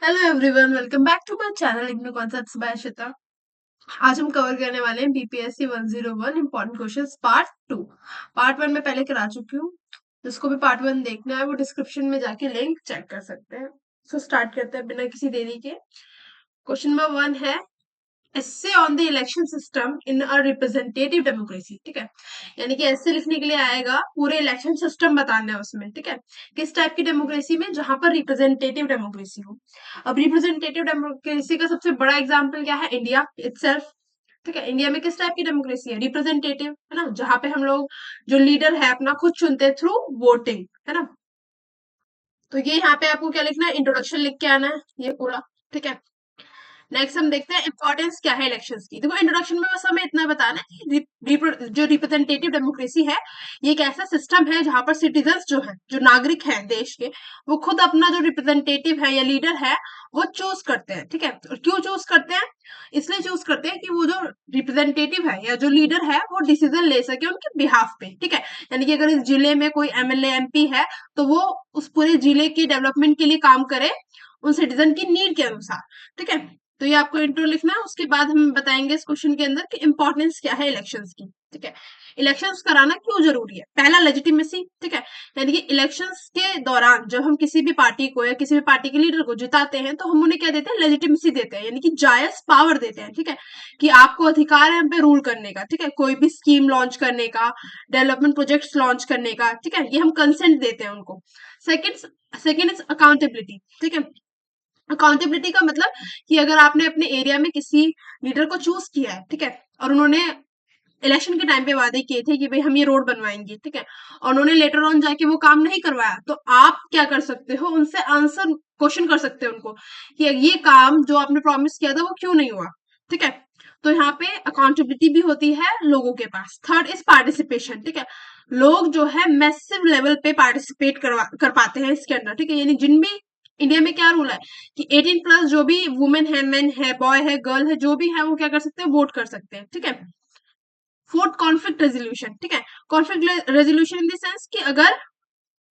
Hello everyone, welcome back to my channel IGNOU concepts by Shweta. आज हम cover करने वाले हैं BPSC 101 important questions part 2। Part 1 में पहले करा चुकी हूँ। जिसको भी पार्ट 1 देखना है वो डिस्क्रिप्शन में जाके लिंक चेक कर सकते हैं। सो स्टार्ट करते हैं बिना किसी देरी के। क्वेश्चन नंबर 1 है essay on the election system in a representative democracy. ठीक है, यानी कि ऐसे लिखने के लिए आएगा पूरे इलेक्शन सिस्टम बताना है उसमें। ठीक है, किस टाइप की डेमोक्रेसी में, जहां पर रिप्रेजेंटेटिव डेमोक्रेसी हो। अब रिप्रेजेंटेटिव डेमोक्रेसी का सबसे बड़ा एग्जाम्पल क्या है? India itself. ठीक है, इंडिया में किस टाइप की डेमोक्रेसी है? रिप्रेजेंटेटिव, है ना, जहां पे हम लोग जो लीडर है अपना खुद चुनते हैं थ्रू वोटिंग, है ना। तो ये यहाँ पे आपको क्या लिखना है? इंट्रोडक्शन लिख के आना है ये पूरा। ठीक है, नेक्स्ट हम देखते हैं इंपॉर्टेंस क्या है इलेक्शंस की। देखो, इंट्रोडक्शन में बस हमें इतना बताना है कि जो रिप्रेजेंटेटिव डेमोक्रेसी है ये एक ऐसा सिस्टम है जहां पर सिटीजन्स जो है, जो नागरिक हैं देश के, वो खुद अपना जो रिप्रेजेंटेटिव है या लीडर है वो चूज करते हैं। ठीक है, और क्यों चूज करते हैं? इसलिए चूज करते हैं कि वो जो रिप्रेजेंटेटिव है या जो लीडर है वो डिसीजन ले सके उनके बिहाफ पे। ठीक है, यानी कि अगर इस जिले में कोई एमएलए एमपी है तो वो उस पूरे जिले के डेवलपमेंट के लिए काम करे उन सिटीजन की नीड के अनुसार। ठीक है, तो ये आपको इंट्रो लिखना है। उसके बाद हम बताएंगे इस क्वेश्चन के अंदर कि इंपॉर्टेंस क्या है इलेक्शंस की। ठीक है, इलेक्शंस कराना क्यों जरूरी है? पहला, लेजिटिमेसी। ठीक है, यानी कि इलेक्शंस के दौरान जब हम किसी भी पार्टी को या किसी भी पार्टी के लीडर को जिताते हैं तो हम उन्हें क्या देते हैं? लेजिटिमेसी देते हैं, यानी कि जायज पावर देते हैं। ठीक है, कि आपको अधिकार है हम पे रूल करने का। ठीक है, कोई भी स्कीम लॉन्च करने का, डेवलपमेंट प्रोजेक्ट्स लॉन्च करने का। ठीक है, ये हम कंसेंट देते हैं उनको। Second second is accountability. ठीक है, अकाउंटेबिलिटी का मतलब कि अगर आपने अपने एरिया में किसी लीडर को चूज किया है, ठीक है, और उन्होंने इलेक्शन के टाइम पे वादे किए थे कि भाई हम ये रोड बनवाएंगे, ठीक है, और उन्होंने लेटर ऑन जाके वो काम नहीं करवाया, तो आप क्या कर सकते हो? उनसे आंसर क्वेश्चन कर सकते हो उनको कि ये काम जो आपने प्रॉमिस किया था वो क्यों नहीं हुआ। ठीक है, तो यहाँ पे अकाउंटेबिलिटी भी होती है लोगों के पास। Third is participation. ठीक है, लोग जो है मैसिव लेवल पे पार्टिसिपेट कर पाते हैं इसके अंदर। ठीक है, यानी जिन भी इंडिया में क्या रूल है कि 18 प्लस जो भी वुमेन है, मेन है, बॉय है, गर्ल है, जो भी है वो क्या कर सकते हैं? वोट कर सकते हैं। ठीक है, फोर्थ, कॉन्फ्लिक्ट रेजोल्यूशन। ठीक है, conflict resolution in the sense कि अगर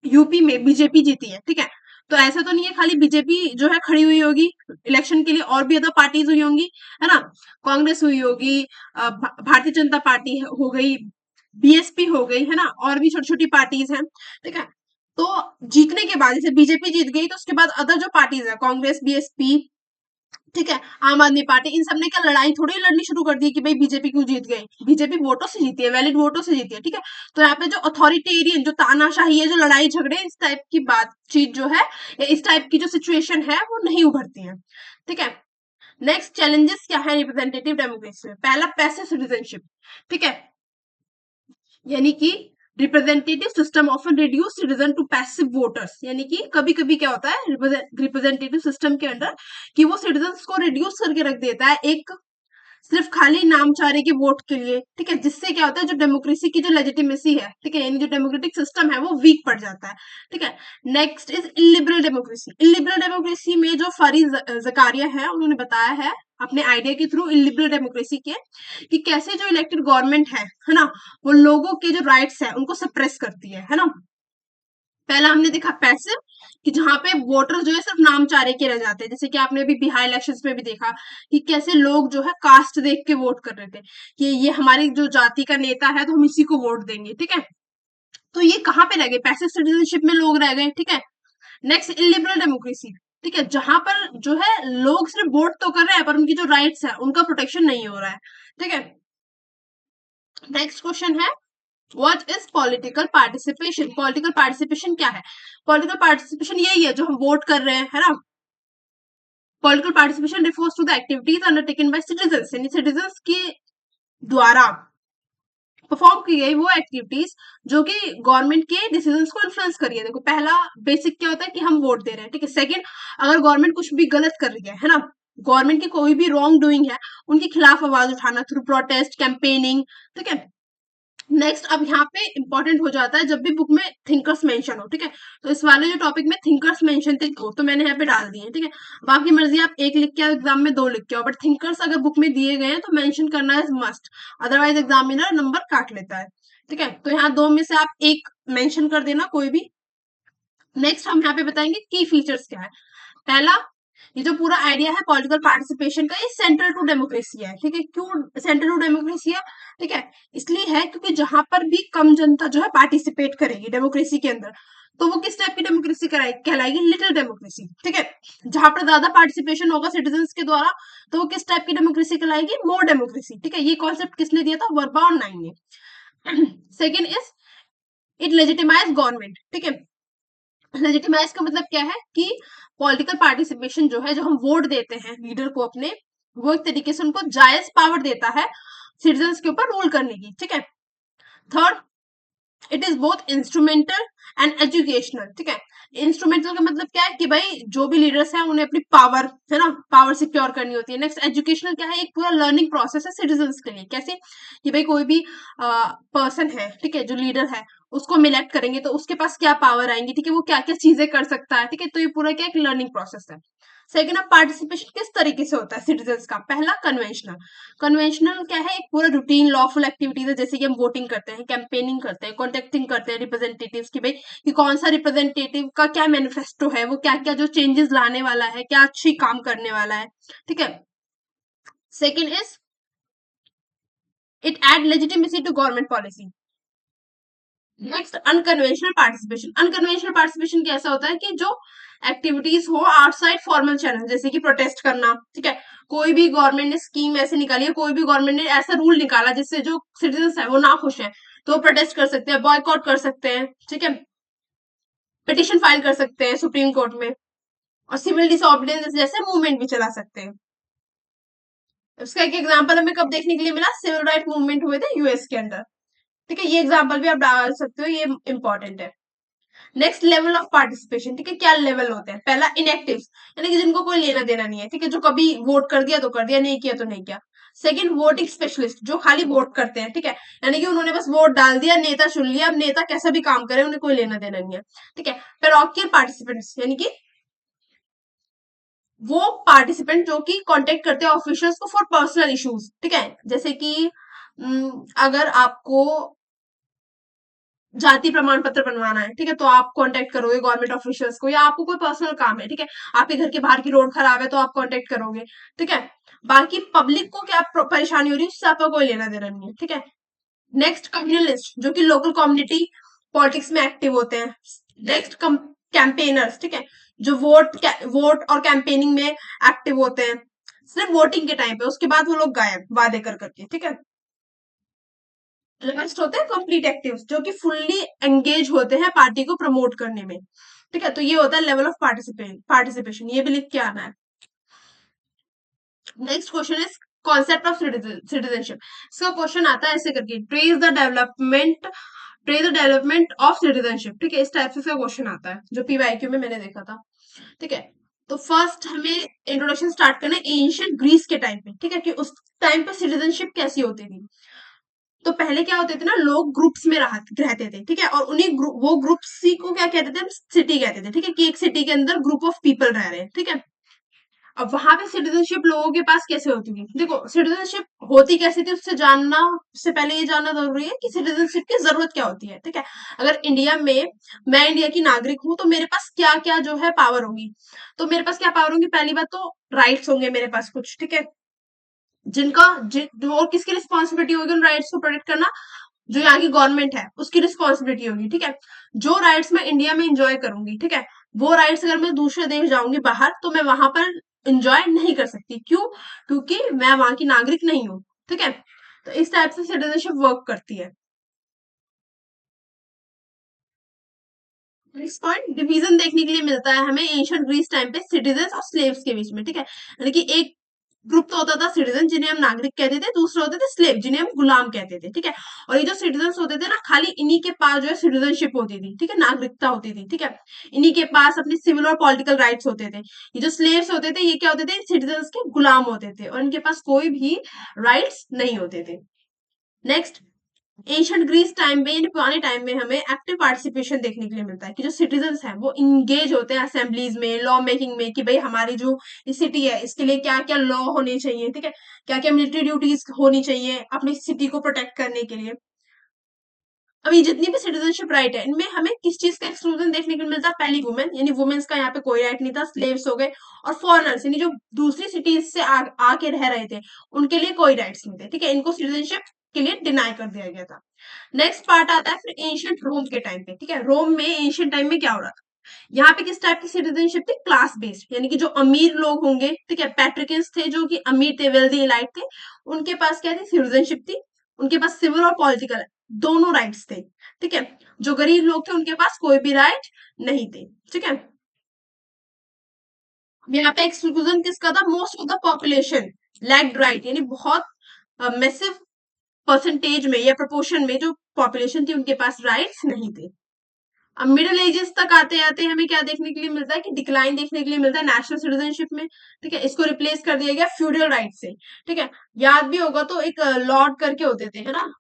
यूपी में बीजेपी जीती है, ठीक है, तो ऐसा तो नहीं है खाली बीजेपी जो है खड़ी हुई होगी इलेक्शन के लिए, और भी अदर पार्टीज हुई होंगी, है ना। कांग्रेस हुई होगी, भारतीय जनता पार्टी हो गई, बीएसपी हो गई, है ना, और भी छोटी छोटी पार्टीज हैं। ठीक है, तो जीतने के बाद जैसे बीजेपी जीत गई तो उसके बाद अदर जो पार्टीज है, कांग्रेस, बीएसपी, ठीक है, आम आदमी पार्टी, इन सब ने क्या लड़ाई थोड़ी लड़नी शुरू कर दी कि भाई बीजेपी क्यों जीत गई? बीजेपी वोटों से जीती है, वैलिड वोटों से जीती है। ठीक है, तो यहाँ पे जो अथॉरिटेरियन, जो तानाशाही है, जो लड़ाई झगड़े, इस टाइप की बातचीत जो है, या इस टाइप की जो सिचुएशन है वो नहीं उभरती है। ठीक है, नेक्स्ट चैलेंजेस क्या है रिप्रेजेंटेटिव डेमोक्रेसी में? पहला, पैसिव सिटीजनशिप। ठीक है, यानी कि representative system often reduce citizen to passive voters, यानी कि कभी कभी क्या होता है रिप्रेजेंटेटिव सिस्टम के अंदर कि वो सिटीजन्स को रिड्यूस करके रख देता है एक सिर्फ खाली नामचारे के वोट के लिए। ठीक है, जिससे क्या होता है, जो डेमोक्रेसी की जो लेजिटिमेसी है, ठीक है, यानी जो डेमोक्रेटिक सिस्टम है वो वीक पड़ जाता है। ठीक है, next is illiberal democracy. Illiberal democracy में जो फारीज जकारिया है उन्होंने बताया है अपने आइडिया के थ्रू इलिबरल डेमोक्रेसी के, कि कैसे जो इलेक्टेड गवर्नमेंट है ना, वो लोगों के जो राइट्स है उनको सप्रेस करती है ना। पहला हमने देखा पैसिव, कि जहां पे वोटर जो है सिर्फ नामचारे के रह जाते हैं, जैसे कि आपने अभी बिहार इलेक्शंस में भी देखा कि कैसे लोग जो है कास्ट देख के वोट कर रहे थे कि ये हमारी जो जाति का नेता है तो हम इसी को वोट देंगे। ठीक है, तो ये कहाँ पे रह गए? पैसिव सिटीजनशिप में लोग रह गए। ठीक है, नेक्स्ट इलिबरल डेमोक्रेसी। ठीक है, जहां पर जो है लोग सिर्फ वोट तो कर रहे हैं पर उनकी जो राइट्स है उनका प्रोटेक्शन नहीं हो रहा है। ठीक है, नेक्स्ट क्वेश्चन है what is political participation? Political participation क्या है? पॉलिटिकल पार्टिसिपेशन यही है जो हम वोट कर रहे हैं, है ना। Political participation refers to the activities undertaken by citizens, यानी सिटीजंस के द्वारा परफॉर्म की गई वो एक्टिविटीज जो कि गवर्नमेंट के डिसीजंस को इन्फ्लुएंस करिए। देखो, पहला बेसिक क्या होता है कि हम वोट दे रहे हैं। ठीक है, सेकंड, अगर गवर्नमेंट कुछ भी गलत कर रही है ना, गवर्नमेंट की कोई भी रॉन्ग डूइंग है, उनके खिलाफ आवाज उठाना थ्रू प्रोटेस्ट, कैंपेनिंग। ठीक है, नेक्स्ट, अब यहाँ पे इंपॉर्टेंट हो जाता है जब भी बुक में थिंकर्स मेंशन हो। ठीक है, तो इस वाले जो टॉपिक में थिंकर्स मेंशन थे तो मैंने यहाँ पे डाल दिए। ठीक है, अब आपकी मर्जी, आप एक लिख के आओ एग्जाम में, दो लिख के आओ, बट थिंकर्स अगर बुक में दिए गए हैं तो मेंशन करना is must, otherwise examiner number काट लेता है। ठीक है, तो यहाँ दो में से आप एक मेंशन कर देना कोई भी। नेक्स्ट हम यहाँ पे बताएंगे की फीचर्स क्या है। पहला, ये जो पूरा आइडिया है पॉलिटिकल पार्टिसिपेशन का, ये सेंट्रल टू डेमोक्रेसी है। ठीक है, क्यों सेंट्रल टू डेमोक्रेसी है? ठीक है, इसलिए है क्योंकि जहां पर भी कम जनता जो है पार्टिसिपेट करेगी डेमोक्रेसी के अंदर, तो वो किस टाइप की डेमोक्रेसी कहलाएगी? Little democracy. ठीक है, जहां पर ज्यादा पार्टिसिपेशन होगा सिटीजन के द्वारा, तो वो किस टाइप की डेमोक्रेसी कहलाएगी? मोर डेमोक्रेसी। ठीक है, ये कॉन्सेप्ट किसने दिया था? वर्बा और नाइन ने। Second is it legitimise government. ठीक है, लेजिटिमाइज का मतलब क्या है कि पॉलिटिकल पार्टिसिपेशन जो है, जो हम वोट देते हैं लीडर को अपने, वो एक तरीके से उनको जायज पावर देता है सिटीजन के ऊपर रूल करने की। ठीक है, third, it is both instrumental and educational. ठीक है, इंस्ट्रूमेंटल का मतलब क्या है कि भाई जो भी लीडर्स हैं उन्हें अपनी पावर, है ना, पावर सिक्योर करनी होती है। नेक्स्ट, एजुकेशनल क्या है? एक पूरा लर्निंग प्रोसेस है सिटीजन्स के लिए। कैसे? कि भाई कोई भी पर्सन है, ठीक है, जो लीडर है, उसको हम इलेक्ट करेंगे तो उसके पास क्या पावर आएंगी, ठीक है, वो क्या क्या चीजें कर सकता है। ठीक है, तो ये पूरा क्या एक लर्निंग प्रोसेस है। सेकेंड, अब पार्टिसिपेशन किस तरीके से होता है सिटीजन्स का? पहला, कन्वेंशनल। कन्वेंशनल क्या है? एक पूरा रूटीन लॉफुल एक्टिविटीज है, जैसे कि हम वोटिंग करते हैं, कैंपेनिंग करते हैं, कॉन्टेक्टिंग करते हैं रिप्रेजेंटेटिव्स की, भाई कि कौन सा रिप्रेजेंटेटिव का क्या मैनिफेस्टो है, वो क्या क्या जो चेंजेस लाने वाला है, क्या अच्छी काम करने वाला है। ठीक है, second is it add legitimacy to government policy. Next, unconventional participation. Unconventional participation कैसा होता है? कि जो एक्टिविटीज हो आउटसाइड फॉर्मल चैनल, जैसे कि प्रोटेस्ट करना। ठीक है, कोई भी गवर्नमेंट ने स्कीम ऐसे निकाली है, कोई भी गवर्नमेंट ने ऐसा रूल निकाला जिससे जो सिटीजन है वो ना खुश है, तो वो प्रोटेस्ट कर सकते हैं, बॉयकॉट कर सकते हैं। ठीक है, पिटिशन फाइल कर सकते हैं सुप्रीम कोर्ट में, और सिविल डिसऑर्डरेंस जैसे मूवमेंट भी चला सकते हैं। उसका एक एग्जांपल हमें कब देखने के लिए मिला? सिविल राइट मूवमेंट हुए थे यूएस के अंदर। ठीक है, ये एग्जांपल भी आप डाल सकते हो, ये इंपॉर्टेंट है। Next, level of participation. ठीक है, क्या लेवल होते हैं? पहला, इनएक्टिव, यानी कि जिनको कोई लेना देना नहीं है। ठीक है, जो कभी वोट कर दिया तो कर दिया, नहीं किया तो नहीं किया। सेकंड, वोटिंग स्पेशलिस्ट, जो खाली वोट करते हैं। ठीक है, यानी कि उन्होंने बस वोट डाल दिया, नेता चुन लिया, अब नेता कैसा भी काम करे उन्हें कोई लेना देना नहीं है। ठीक है, पैरोकियल पार्टिसिपेंट्स, यानी कि वो पार्टिसिपेंट जो कि कांटेक्ट करते हैं ऑफिशियल्स को फॉर पर्सनल इश्यूज। ठीक है, जैसे कि अगर आपको जाति प्रमाण पत्र बनवाना है, ठीक है, तो आप कांटेक्ट करोगे गवर्नमेंट ऑफिशियल्स को, या आपको कोई पर्सनल काम है, ठीक है, आपके घर के बाहर की रोड खराब है तो आप कांटेक्ट करोगे। ठीक है, बाकी पब्लिक को क्या परेशानी हो रही है उससे आपका कोई लेना देना नहीं है। ठीक है, नेक्स्ट, कम्युनलिस्ट, जो कि लोकल कम्युनिटी पॉलिटिक्स में एक्टिव होते हैं। नेक्स्ट, कैंपेनर्स, ठीक है, जो वोट और कैंपेनिंग में एक्टिव होते हैं सिर्फ वोटिंग के टाइम पे, उसके बाद वो लोग गायब वादे कर करके। ठीक है, लास्ट होते हैं कंप्लीट एक्टिव्स, जो कि फुल्ली एंगेज होते हैं पार्टी को प्रमोट करने में। ठीक है, तो ये होता है लेवल ऑफ पार्टिसिपेशन, ये भी लिख के आना है। Next question is concept of citizenship. इसका क्वेश्चन आता है ऐसे करके, trace the development of citizenship. ठीक है, इस टाइप से इसका क्वेश्चन आता है, जो पीवाईक्यू में मैंने देखा था। ठीक है, तो फर्स्ट हमें इंट्रोडक्शन स्टार्ट करना है एंशिएंट ग्रीस के टाइम पे। ठीक है, कि उस टाइम पे सिटीजनशिप कैसी होती थी। तो पहले क्या होते थे ना, लोग ग्रुप्स में रहते थे। ठीक है, और वो ग्रुप्स ही को क्या कहते थे? हम सिटी कहते थे। ठीक है, कि एक सिटी के अंदर ग्रुप ऑफ पीपल रह रहे हैं। ठीक है, अब वहां पे सिटीजनशिप लोगों के पास कैसे होती थी? देखो, सिटीजनशिप होती कैसी थी उससे पहले ये जानना जरूरी है कि सिटीजनशिप की जरूरत क्या होती है। ठीक है, अगर इंडिया में मैं इंडिया की नागरिक हूं तो मेरे पास क्या क्या जो है पावर होगी? तो मेरे पास क्या पावर होंगी? पहली बात तो राइट्स होंगे मेरे पास कुछ। ठीक है, और किसकी रिस्पॉन्सिबिलिटी होगी उन राइट्स को प्रोटेक्ट करना? जो यहाँ की गवर्नमेंट है उसकी रिस्पॉन्सिबिलिटी होगी। ठीक है, जो राइट्स मैं इंडिया में इंजॉय करूंगी, ठीक है, वो राइट्स अगर मैं दूसरे देश जाऊंगी बाहर तो मैं वहां पर इंजॉय नहीं कर सकती। क्यों? क्योंकि मैं वहां की नागरिक नहीं हूँ। ठीक है, तो इस टाइप से सिटीजनशिप वर्क करती है। नेक्स्ट पॉइंट, डिवीजन देखने के लिए मिलता है हमें एंशिएंट ग्रीस टाइम पे सिटीजन और स्लेव्स के बीच में। ठीक है, यानी कि एक ग्रुप तो होता था सिटीजन जिन्हें हम नागरिक कहते थे, दूसरे होते थे स्लेव जिन्हें हम गुलाम कहते थे। ठीक है, और ये जो सिटीजन होते थे ना, खाली इन्हीं के पास जो है सिटीजनशिप होती थी। ठीक है, नागरिकता होती थी। ठीक है, इन्हीं के पास अपने सिविल और पॉलिटिकल राइट्स होते थे। ये जो स्लेव्स होते थे ये क्या होते थे? सिटीजन के गुलाम होते थे, और इनके पास कोई भी राइट्स नहीं होते थे। नेक्स्ट, एंशिएंट ग्रीस टाइम में यानी पुराने टाइम में हमें एक्टिव पार्टिसिपेशन देखने के लिए मिलता है, कि जो सिटीजन्स हैं वो इंगेज होते हैं असेंबलीज में, लॉ मेकिंग में, कि भाई हमारी जो सिटी है इसके लिए क्या क्या लॉ होने चाहिए। ठीक है, क्या क्या मिलिट्री ड्यूटीज होनी चाहिए अपनी सिटी को प्रोटेक्ट करने के लिए। अभी जितनी भी सिटीजनशिप राइट है इनमें हमें किस चीज का एक्सक्लूजन देखने को मिलता है? पहली वुमेन, यानी वुमेन्स का यहाँ पे कोई राइट नहीं था, स्लेव्स हो गए, और फॉरेनर्स यानी जो दूसरी सिटीज से आके रह रहे थे उनके लिए कोई राइट्स नहीं थे, ठीक है, इनको सिटीजनशिप के लिए डिनाई कर दिया गया था। नेक्स्ट पार्ट आता है फिर एंशियंट रोम के टाइम पे, ठीक है, रोम में एंशियंट टाइम में क्या हो रहा था? यहाँ पे किस टाइप की सिटीजनशिप थी? क्लास बेस्ड, यानी कि जो अमीर लोग होंगे, ठीक है, पैट्रिकन्स थे जो कि अमीर थे, वेल्दी इलाइट थे, उनके पास क्या थी? सिटीजनशिप थी। उनके पास सिविल और पॉलिटिकल दोनों राइट्स थे, ठीक है। जो गरीब लोग थे उनके पास कोई भी राइट नहीं थे, ठीक है। यहाँ पे एक्सक्लूजन किसका था? Most of the population lacked right, यानी बहुत मैसिव परसेंटेज में या प्रोपोर्शन में जो पॉपुलेशन थी उनके पास राइट्स नहीं थे। अब मिडिल एजेस तक आते आते हमें क्या देखने के लिए मिलता है? कि डिक्लाइन देखने के लिए मिलता है नेशनल सिटीजनशिप में, ठीक है, इसको रिप्लेस कर दिया गया फ्यूडल राइट से, ठीक है। याद भी होगा तो एक लॉर्ड करके होते थे, है ना,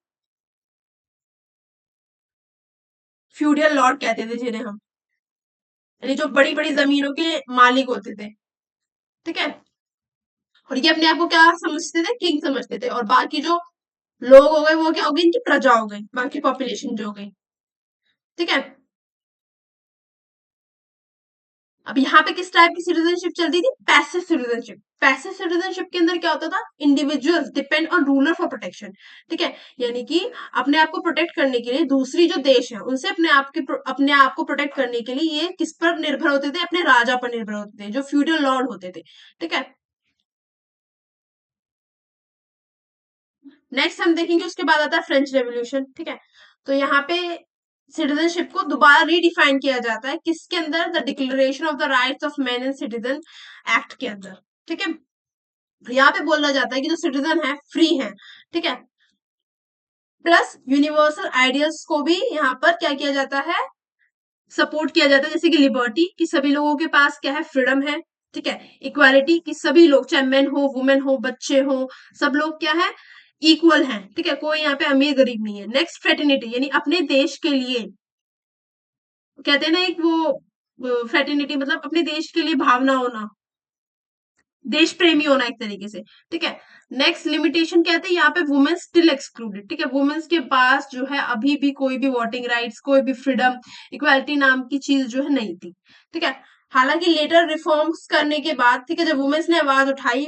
फ्यूडल लॉर्ड कहते थे जिन्हें हम, यानी जो बड़ी बड़ी जमीनों के मालिक होते थे, ठीक है। और ये अपने आप को क्या समझते थे? किंग समझते थे, और बाकी जो लोग हो गए वो क्या हो गए? इनकी प्रजा हो गई, बाकी पॉपुलेशन जो हो गई, ठीक है। अब यहाँ पे किस टाइप की सिटीजनशिप चलती थी? Passive citizenship. पैसिव सिटीजनशिप के अंदर क्या होता था? Individuals depend on ruler for protection, ठीक है, यानी कि अपने आप को प्रोटेक्ट करने के लिए दूसरी जो देश है उनसे अपने आप को प्रोटेक्ट करने के लिए ये किस पर निर्भर होते थे? अपने राजा पर निर्भर होते थे, जो फ्यूडल लॉर्ड होते थे, ठीक है। नेक्स्ट हम देखेंगे, उसके बाद आता है फ्रेंच रेवोल्यूशन, ठीक है। तो यहाँ पे सिटीजनशिप को दोबारा रीडिफाइन किया जाता है किसके अंदर? The declaration of the rights of man and citizen act के अंदर, ठीक है। यहाँ पे बोला जाता है कि जो सिटीजन है फ्री है, ठीक है, प्लस यूनिवर्सल आइडियल्स को भी यहाँ पर क्या किया जाता है? सपोर्ट किया जाता है, जैसे कि लिबर्टी, कि सभी लोगों के पास क्या है? फ्रीडम है, ठीक है। इक्वालिटी, कि सभी लोग चाहे मेन हो, वुमेन हो, बच्चे हो, सब लोग क्या है? इक्वल हैं, ठीक है, कोई यहाँ पे अमीर गरीब नहीं है। नेक्स्ट फ्रेटर्निटी, यानी अपने देश के लिए, कहते हैं ना एक वो फ्रेटर्निटी मतलब अपने देश के लिए भावना होना, देश प्रेमी होना एक तरीके से, ठीक है। नेक्स्ट लिमिटेशन कहते हैं यहाँ पे वुमेन स्टिल एक्सक्लूडेड, ठीक है, वुमेन्स के पास जो है अभी भी कोई भी वोटिंग राइट्स, कोई भी फ्रीडम, इक्वालिटी नाम की चीज जो है नहीं थी, ठीक है। हालांकि लेटर रिफॉर्म्स करने के बाद, ठीक है, जब वुमेन्स ने आवाज उठाई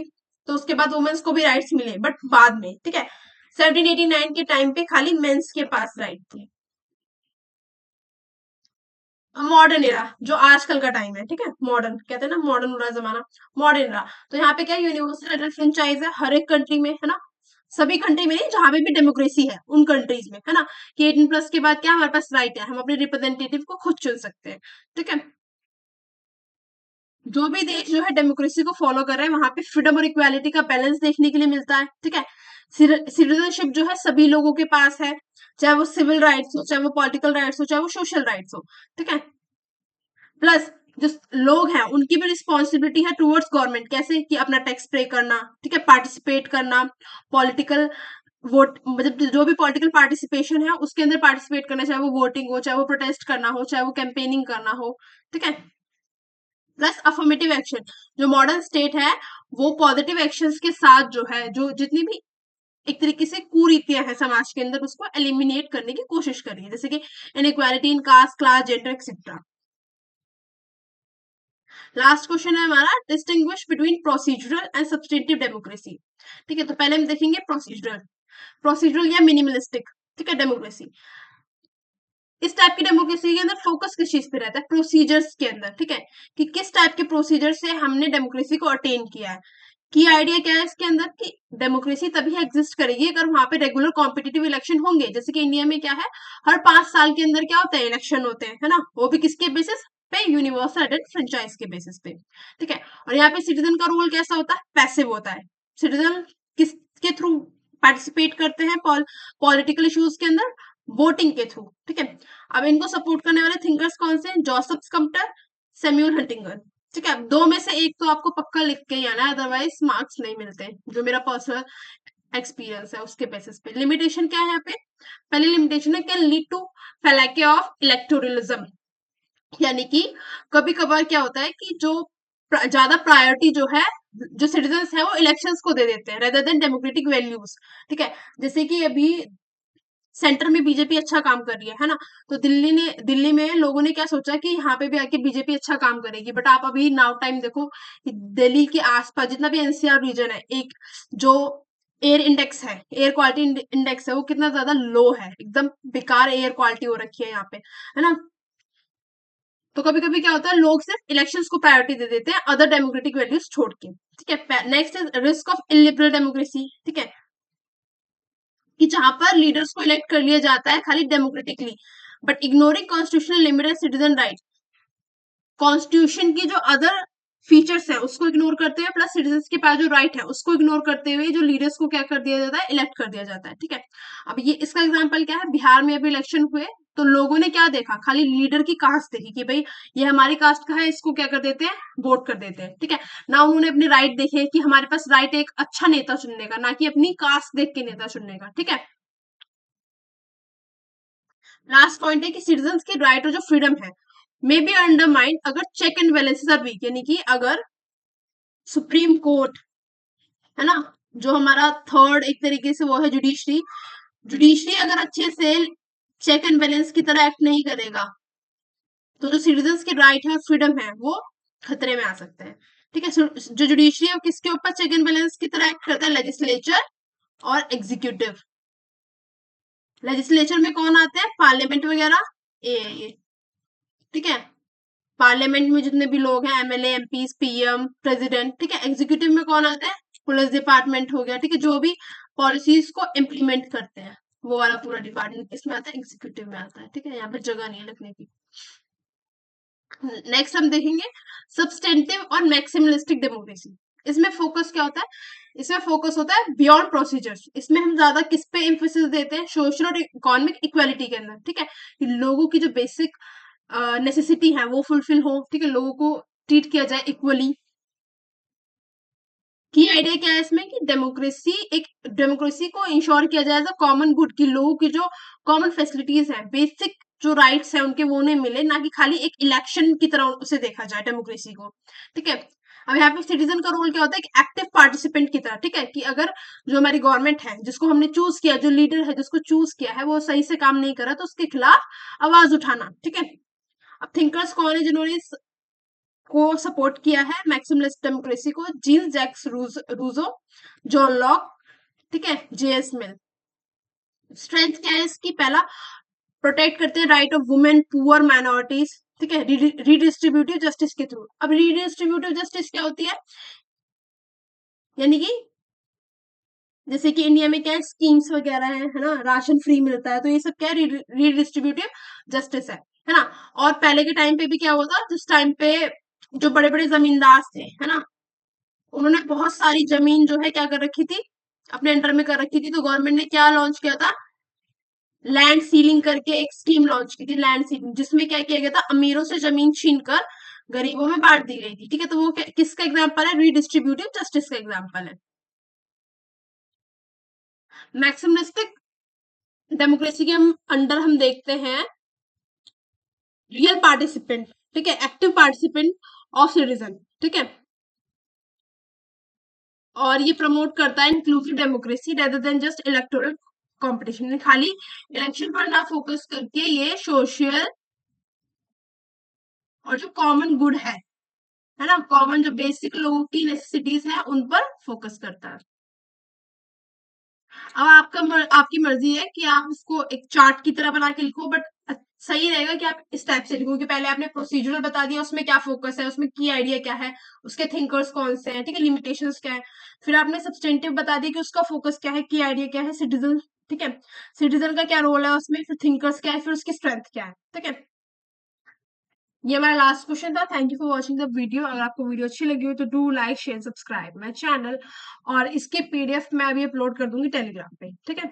तो उसके बाद वुमेन्स को भी राइट्स मिले, बट बाद में, ठीक है। 1789 के टाइम पे खाली मेंस के पास राइट थे। मॉडर्न एरा जो आजकल का टाइम है, ठीक है, मॉडर्न कहते हैं ना, मॉडर्न हो रहा है जमाना, मॉडर्न एरा। तो यहाँ पे क्या यूनिवर्सल एडल्ट फ्रेंचाइज है हर एक कंट्री में, है ना, सभी कंट्री में नहीं, जहां पे भी डेमोक्रेसी है उन कंट्रीज में, है ना, कि 18 प्लस के बाद क्या हमारे पास राइट है, हम अपने रिप्रेजेंटेटिव को खुद चुन सकते हैं, ठीक है। जो भी देश जो है डेमोक्रेसी को फॉलो कर रहे हैं वहां पे फ्रीडम और इक्वालिटी का बैलेंस देखने के लिए मिलता है, ठीक है। सिटीजनशिप जो है सभी लोगों के पास है, चाहे वो सिविल राइट्स हो, चाहे वो पॉलिटिकल राइट्स हो, चाहे वो सोशल राइट्स हो, ठीक है। प्लस जो लोग हैं उनकी भी रिस्पॉन्सिबिलिटी है टुवर्ड्स गवर्नमेंट, कैसे? कि अपना टैक्स पे करना, ठीक है, पार्टिसिपेट करना, पॉलिटिकल वोट, मतलब जो भी पॉलिटिकल पार्टिसिपेशन है उसके अंदर पार्टिसिपेट करना, चाहे वो वोटिंग हो, चाहे वो प्रोटेस्ट करना हो, चाहे वो कैंपेनिंग करना हो, ठीक है। प्लस अफर्मेटिव एक्शन, जो मॉडर्न स्टेट है वो पॉजिटिव एक्शंस के साथ जो है, जो जितनी भी एक तरीके से कुरीतियां हैं समाज के अंदर उसको एलिमिनेट करने की कोशिश करी है, जैसे कि inequality in caste, class, gender etcetera. Last question है हमारा, distinguish between procedural and substantive democracy, ठीक है। तो पहले हम देखेंगे प्रोसीजरल, प्रोसीजरल या मिनिमलिस्टिक, ठीक है, डेमोक्रेसी। इस टाइप की डेमोक्रेसी के अंदर फोकस किस चीज पे रहता है? प्रोसीजर्स के अंदर, ठीक है, कि किस टाइप के प्रोसीजर से हमने डेमोक्रेसी को अटेन किया है। की आइडिया क्या है इसके अंदर? कि डेमोक्रेसी तभी एग्जिस्ट करेगी अगर वहां पे रेगुलर कॉम्पिटिटिव इलेक्शन होंगे, जैसे कि इंडिया में क्या है, हर 5 साल के अंदर क्या होता है? इलेक्शन होते हैं, है ना, वो भी किसके बेसिस पे? यूनिवर्सल एडेंट फ्रेंचाइज के बेसिस पे, ठीक है। और यहाँ पे सिटीजन का रोल कैसा होता है? पैसिव होता है। सिटीजन किसके थ्रू पार्टिसिपेट करते हैं पॉलिटिकल इश्यूज के अंदर? वोटिंग के थ्रू, ठीक है। अब इनको सपोर्ट करने वाले थिंकर्स कौन से हैं? जोसेफ स्कम्पटर, सैम्यूल हंटिंगर, ठीक है। दो में से एक तो आपको पक्का लिख के ही आना है, अदरवाइज मार्क्स नहीं मिलते, जो मेरा पर्सनल एक्सपीरियंस है उसके बेसिस पे। लिमिटेशन क्या है यहाँ पे? पहली लिमिटेशन है, कैन लीड टू फैलाके ऑफ इलेक्टोरलिज्म, यानी कि कभी कभार क्या होता है कि जो ज्यादा प्रायोरिटी जो है, जो सिटीजन्स है वो इलेक्शंस को दे देते हैं रेदर देन डेमोक्रेटिक वैल्यूज, ठीक है। जैसे कि अभी सेंटर में बीजेपी अच्छा काम कर रही है ना। तो दिल्ली में लोगों ने क्या सोचा कि यहाँ पे भी आके बीजेपी अच्छा काम करेगी, बट आप अभी नाउ टाइम देखो कि दिल्ली के आसपास जितना भी एनसीआर रीजन है, एक जो एयर इंडेक्स है, एयर क्वालिटी इंडेक्स है, वो कितना ज्यादा लो है, एकदम बेकार एयर क्वालिटी हो रखी है यहाँ पे, है ना। तो कभी कभी क्या होता है, लोग सिर्फ इलेक्शंस को प्रायोरिटी दे देते हैं अदर डेमोक्रेटिक वैल्यूज छोड़ के, ठीक है। Next is risk of illiberal democracy, ठीक है, कि जहां पर लीडर्स को इलेक्ट कर लिया जाता है खाली democratically, but ignoring constitutional limit and citizen right, constitution की जो अदर फीचर्स है उसको इग्नोर करते हुए, प्लस सिटीजन्स के पास जो राइट है उसको इग्नोर करते हुए, जो लीडर्स को क्या कर दिया जाता है, इलेक्ट कर दिया जाता है, ठीक है। अब ये इसका एग्जाम्पल क्या है, बिहार में अभी इलेक्शन हुए, तो लोगों ने क्या देखा, खाली लीडर की कास्ट देखी कि भाई ये हमारी कास्ट का है, इसको क्या कर देते हैं, वोट कर देते हैं, ठीक है ना। उन्होंने अपने राइट देखे कि हमारे पास राइट एक अच्छा नेता चुनने का, ना कि अपनी कास्ट देख के नेता चुनने का, ठीक है। लास्ट पॉइंट है कि सिटीजन की राइट और जो फ्रीडम है मे बी अंडरमाइंड अगर check and balances are weak, यानी कि अगर सुप्रीम कोर्ट, है ना, जो हमारा थर्ड एक तरीके से वो है जुडिशरी, जुडिशरी अगर अच्छे से चेक एंड बैलेंस की तरह एक्ट नहीं करेगा, तो जो सिटीजन की राइट है, फ्रीडम है, वो खतरे में आ सकते हैं, ठीक है। जो जुडिशरी है वो किसके ऊपर चेक एंड बैलेंस की तरह एक्ट करता है, लेजिस्लेचर और एग्जीक्यूटिव। लेजिस्लेचर में कौन आते हैं, पार्लियामेंट वगैरह, ये, ठीक है, पार्लियामेंट में जितने भी लोग हैं, एमएलए, एमपीज, पीएम, प्रेसिडेंट, ठीक है। एग्जीक्यूटिव में कौन आता है, पुलिस डिपार्टमेंट हो गया, ठीक है, जो भी पॉलिसीज को इम्प्लीमेंट करते हैं, वो वाला पूरा डिपार्टमेंट इसमें आता है, एग्जीक्यूटिव में आता है, ठीक है। यहाँ पे जगह नहीं है लिखने की। नेक्स्ट हम देखेंगे सब्सटेंटिव और मैक्सिमलिस्टिक डेमोक्रेसी। इसमें फोकस क्या होता है, इसमें फोकस होता है बियॉन्ड प्रोसीजर्स। इसमें हम ज्यादा किस पे एम्फोसिस देते हैं, सोशल और इकोनॉमिक इक्वालिटी के अंदर, ठीक है, कि लोगों की जो बेसिक नेसेसिटी है वो फुलफिल हो, ठीक है, लोगों को ट्रीट किया जाए इक्वली। की आइडिया क्या है इसमें कि डेमोक्रेसी को इंश्योर किया जाए एज अ कॉमन गुड, कि लोगों की जो कॉमन फैसिलिटीज है, बेसिक जो राइट्स है उनके, वो उन्हें मिले, ना कि खाली एक इलेक्शन की तरह उसे देखा जाए डेमोक्रेसी को, ठीक है। अब यहाँ पे सिटीजन का रोल क्या होता है, कि एक्टिव पार्टिसिपेंट की तरह, ठीक है, कि अगर जो हमारी गवर्नमेंट है, जिसको हमने चूज किया, जो लीडर है जिसको चूज किया है, वो सही से काम नहीं कर रहा, तो उसके खिलाफ आवाज उठाना, ठीक है। अब थिंकर्स कौन है जिन्होंने को सपोर्ट किया है मैक्सिमलिस्ट डेमोक्रेसी को, Jean Jacques Rousseau, John Locke, ठीक है, जेएस मिल। स्ट्रेंथ क्या है इसकी, पहला, प्रोटेक्ट करते हैं right of women, poor, minorities, ठीक है, रिडिस्ट्रीब्यूटिव जस्टिस के थ्रू। अब रिडिस्ट्रीब्यूटिव जस्टिस क्या होती है, यानी कि जैसे कि इंडिया में क्या है, स्कीम्स वगैरह है ना, राशन फ्री मिलता है, तो ये सब क्या है, रिडिस्ट्रीब्यूटिव जस्टिस है ना। और पहले के टाइम पे भी क्या हुआ था, जिस टाइम पे जो बड़े बड़े जमींदार थे, है ना, उन्होंने बहुत सारी जमीन जो है क्या कर रखी थी, अपने अंडर में कर रखी थी, तो गवर्नमेंट ने क्या लॉन्च किया था, लैंड सीलिंग करके एक स्कीम लॉन्च की थी, लैंड सीलिंग, जिसमें क्या किया गया था, अमीरों से जमीन छीन कर गरीबों में बांट दी गई थी, ठीक है। तो वो किसका एग्जाम्पल है, रीडिस्ट्रीब्यूटिव जस्टिस का एग्जाम्पल है। मैक्सिमलिस्टिक डेमोक्रेसी के हम अंडर हम देखते हैं रियल पार्टिसिपेंट, ठीक है, एक्टिव पार्टिसिपेंट ऑफ सिटीजन, ठीक है। और ये प्रमोट करता है inclusive democracy rather than just electoral competition, खाली इलेक्शन पर ना फोकस करके ये सोशल और जो कॉमन गुड है ना, कॉमन जो बेसिक लोगों की नेसेसिटीज है उन पर फोकस करता है। अब आपकी मर्जी है कि आप उसको एक चार्ट की तरह बना के लिखो, बट सही रहेगा कि आप इस टाइप से लिखो कि पहले आपने प्रोसीजरल बता दिया, उसमें क्या फोकस है, उसमें की आइडिया क्या है, उसके थिंकर्स कौन से हैं, ठीक है, लिमिटेशंस क्या है। फिर आपने सब्सटेंटिव बता दिया कि उसका फोकस क्या है, की आइडिया क्या है, सिटीजन, ठीक है, सिटीजन का क्या रोल है उसमें, फिर थिंकर्स क्या है, फिर उसकी स्ट्रेंथ क्या है, ठीक है। ये हमारा लास्ट क्वेश्चन था। Thank you for watching the video. अगर आपको वीडियो अच्छी लगी हो तो do like share subscribe my channel, और इसके पीडीएफ मैं अभी अपलोड कर दूंगी टेलीग्राम पे, ठीक है।